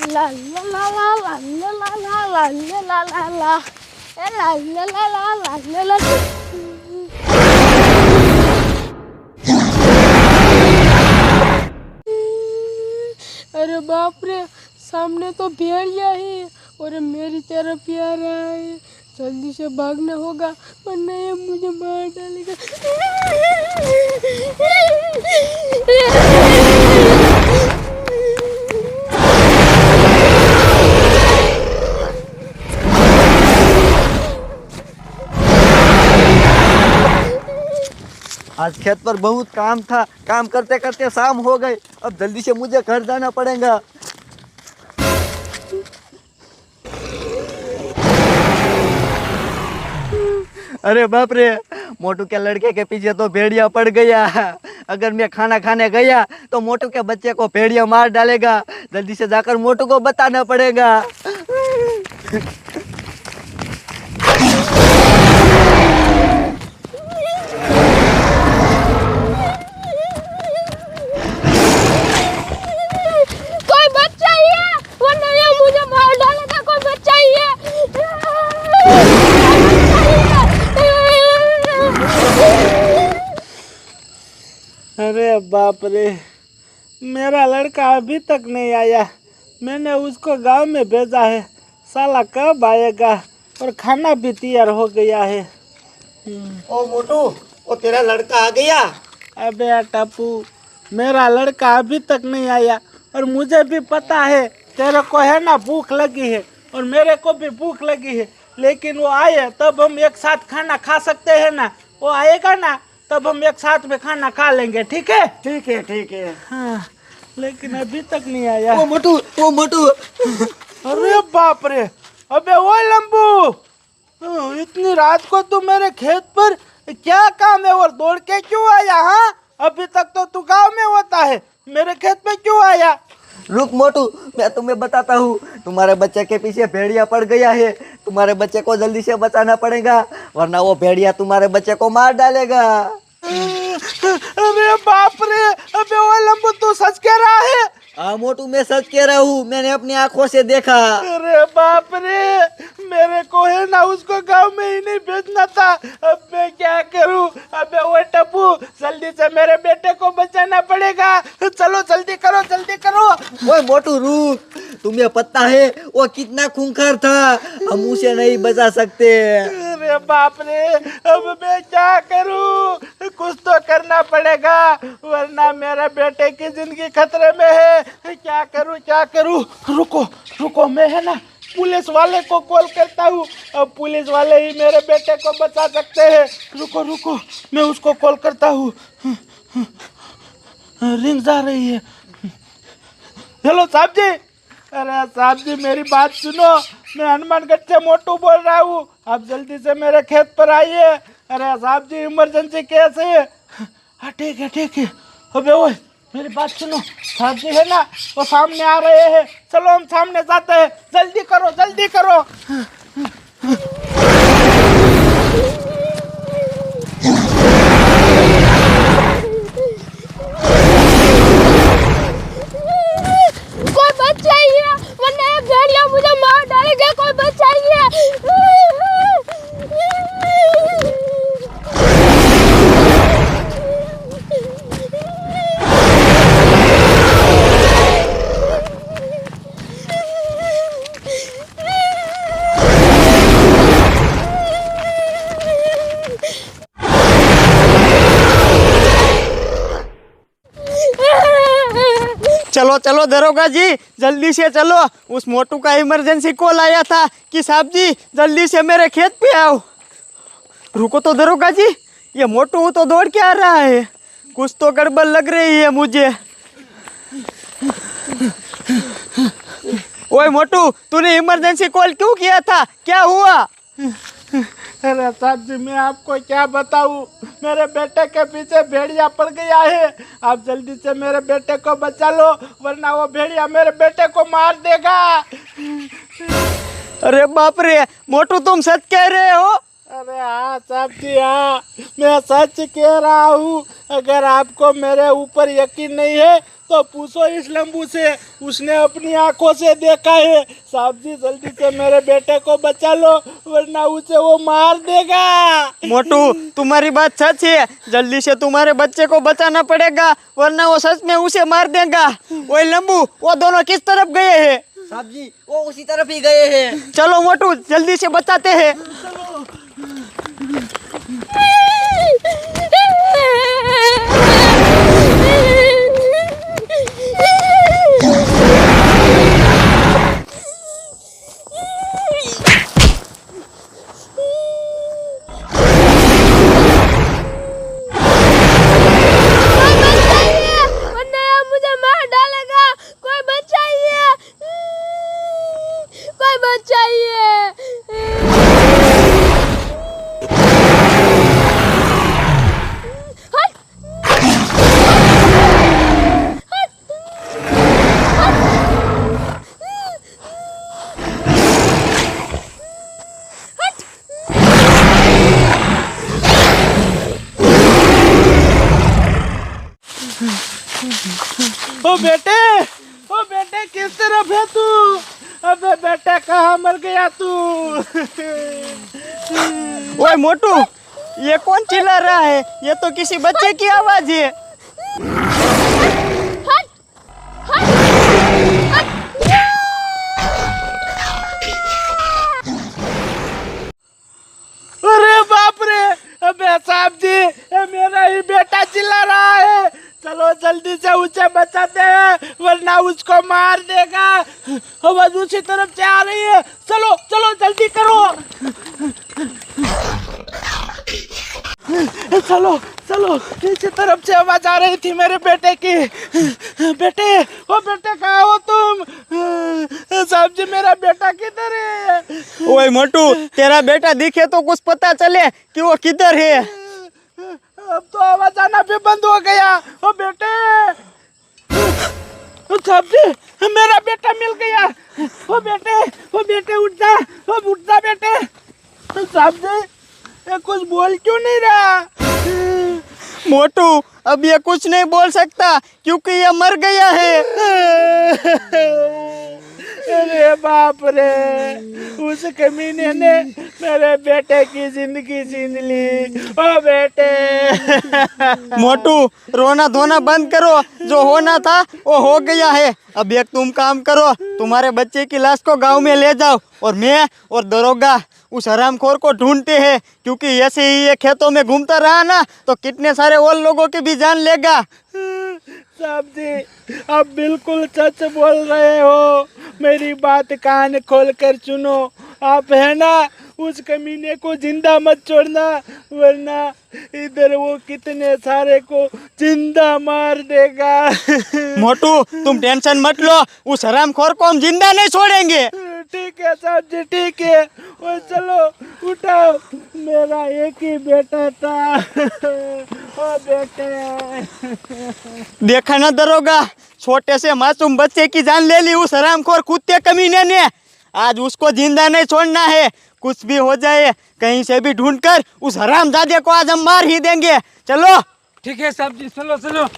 ला ला ला ला ला ला ला ला ला ला ला ला ला ला ला। अरे बाप रे, सामने तो भेड़िया है और मेरी तरफ ही आ रहा है। जल्दी से भागना होगा वरना ये मुझे मार डालेगा। आज खेत पर बहुत काम था, काम करते करते शाम हो गई। अब जल्दी से मुझे घर जाना पड़ेगा। अरे बाप रे, मोटू के लड़के के पीछे तो भेड़िया पड़ गया। अगर मैं खाना खाने गया तो मोटू के बच्चे को भेड़िया मार डालेगा। जल्दी से जाकर मोटू को बताना पड़ेगा। कोई बच्चा ही है वरना ये मुझे मार डालेगा। कोई बच्चा ही है। अरे बाप रे, मेरा लड़का अभी तक नहीं आया। मैंने उसको गांव में भेजा है, साला कब आएगा। और खाना भी तैयार हो गया है। ओ मोटू, ओ तेरा लड़का आ गया। अबे टप्पू, मेरा लड़का अभी तक नहीं आया और मुझे भी पता है तेरे को है ना भूख लगी है और मेरे को भी भूख लगी है। लेकिन वो आए तब हम एक साथ खाना खा सकते हैं ना। वो आएगा ना तब हम एक साथ में खाना खा लेंगे। ठीक है? ठीक है ठीक है। हाँ, लेकिन अभी तक नहीं आया। ओ मोटू, ओ मोटू। अरे बाप रे, अबे वो लंबू, इतनी रात को तू मेरे खेत पर क्या काम है और दौड़ के क्यों आया? हाँ, अभी तक तो तू गांव में होता है, मेरे खेत पे क्यों आया? रुक मोटू, मैं तुम्हें बताता हूँ। तुम्हारे बच्चे के पीछे भेड़िया पड़ गया है। तुम्हारे बच्चे को जल्दी से बचाना पड़ेगा वरना वो भेड़िया तुम्हारे बच्चे को मार डालेगा। अरे बाप रे, अबे वो लंबू तू सच कह रहा है? हाँ मोटू, मैं सच कह रहा हूँ, मैंने अपनी आंखों से देखा। अरे बाप रे, मेरे को है ना उसको गांव में ही नहीं भेजना था। अब मैं क्या करूं? अबे वो टप्पू, जल्दी से मेरे बेटे को बचाना पड़ेगा। चलो जल्दी करो, जल्दी करो। ओए मोटू रुक, तुम्हें पता है वो कितना खूंखार था, हम उसे नहीं बचा सकते। अरे बाप रे, अब मैं क्या करूं? कुछ तो करना पड़ेगा वरना मेरे बेटे की जिंदगी खतरे में है। क्या करूं, क्या करूं? रुको रुको, मैं है ना पुलिस वाले को कॉल करता हूँ। अब पुलिस वाले ही मेरे बेटे को बचा सकते हैं। रुको रुको, मैं उसको कॉल करता हूँ। रिंग जा रही है। हेलो साहब जी। अरे साहब जी, मेरी बात सुनो, मैं हनुमानगढ़ से मोटू बोल रहा हूँ। आप जल्दी से मेरे खेत पर आइए। अरे साहब जी, इमरजेंसी केस है। हाँ ठीक है ठीक है। अबे ओए, मेरी बात सुनो, साहब जी है ना वो सामने आ रहे हैं। चलो हम सामने जाते हैं, जल्दी करो जल्दी करो। कोई बच्चा ही है वरना ये भेड़िया मुझे मार डालेगा। कोई बच्चा ही है। चलो चलो दरोगा जी, जल्दी से चलो। उस मोटू का इमरजेंसी कॉल आया था कि साहब जी जल्दी से मेरे खेत पे आओ। रुको तो दरोगा जी, ये मोटू तो दौड़ के आ रहा है। कुछ तो गड़बड़ लग रही है मुझे। ओए मोटू, तूने इमरजेंसी कॉल क्यों किया था? क्या हुआ? अरे साहब जी, मैं आपको क्या बताऊं, मेरे बेटे के पीछे भेड़िया पड़ गया है। आप जल्दी से मेरे बेटे को बचा लो वरना वो भेड़िया मेरे बेटे को मार देगा। अरे बाप रे, मोटू तुम सच कह रहे हो? अरे हाँ साहब जी, हाँ मैं सच कह रहा हूँ। अगर आपको मेरे ऊपर यकीन नहीं है तो पूछो इस लंबू से, उसने अपनी आंखों से देखा है। साहब जी जल्दी से मेरे बेटे को बचा लो वरना उसे वो मार देगा। मोटू तुम्हारी बात सच है, जल्दी से तुम्हारे बच्चे को बचाना पड़ेगा वरना वो सच में उसे मार देगा। ओए लंबू, वो दोनों किस तरफ गए हैं? साहब जी वो उसी तरफ ही गए हैं। चलो मोटू जल्दी से बचाते हैं। वरना ये मुझे मार डालेगा। कोई बचाइए, कोई बचाइए। ओ बेटे किस तरफ है तू? अबे बेटे कहाँ मर गया तू? ओए मोटू, ये कौन चिल्ला रहा है? ये तो किसी बच्चे की आवाज है। अरे बाप रे, अबे साहब जी ये मेरा ही बेटा चिल्ला रहा है। चलो जल्दी से उसे बचाते हैं वरना उसको मार देगा। आवाज उसी तरफ से आ रही है। चलो चलो जल्दी करो। चलो चलो, इसी तरफ से आवाज आ रही थी मेरे बेटे की। बेटे, ओ बेटे कहाँ हो तुम? साहब जी मेरा बेटा किधर है? ओए मोटू, तेरा बेटा दिखे तो कुछ पता चले कि वो किधर है। अब तो आवाज आना भी बंद हो गया। ओ बेटे, साहब जी मेरा बेटा मिल गया। ओ बेटे उठ जा, उठ जा बेटे। साहब जी ये कुछ बोल क्यों नहीं रहा? मोटू अब ये कुछ नहीं बोल सकता क्योंकि ये मर गया है। अरे बाप रे, उस कमीने ने मेरे बेटे की जिंदगी छीन ली। ओ बेटे। मोटू रोना धोना बंद करो, जो होना था वो हो गया है। अब एक तुम काम करो, तुम्हारे बच्चे की लाश को गांव में ले जाओ और मैं और दरोगा उस हरामखोर को ढूंढते हैं, क्योंकि ऐसे ही ये खेतों में घूमता रहा ना तो कितने सारे और लोगों की भी जान लेगा। साहब जी आप बिल्कुल सच बोल रहे हो, मेरी बात कान खोल कर सुनो। आप है ना, उस कमीने को जिंदा मत छोड़ना वरना इधर वो कितने सारे को जिंदा मार देगा। मोटू तुम टेंशन मत लो, उस हरामखोर को हम जिंदा नहीं छोड़ेंगे। ठीक है साहब जी ठीक है। और चलो उठाओ, मेरा एक ही बेटा था। ओ बेटे। देखा ना दरोगा, छोटे से मासूम बच्चे की जान ले ली उस हरामखोर कुत्ते कमीने ने। आज उसको जिंदा नहीं छोड़ना है, कुछ भी हो जाए कहीं से भी ढूंढकर उस हरामजादे को आज हम मार ही देंगे। चलो। ठीक है साहब जी, चलो चलो।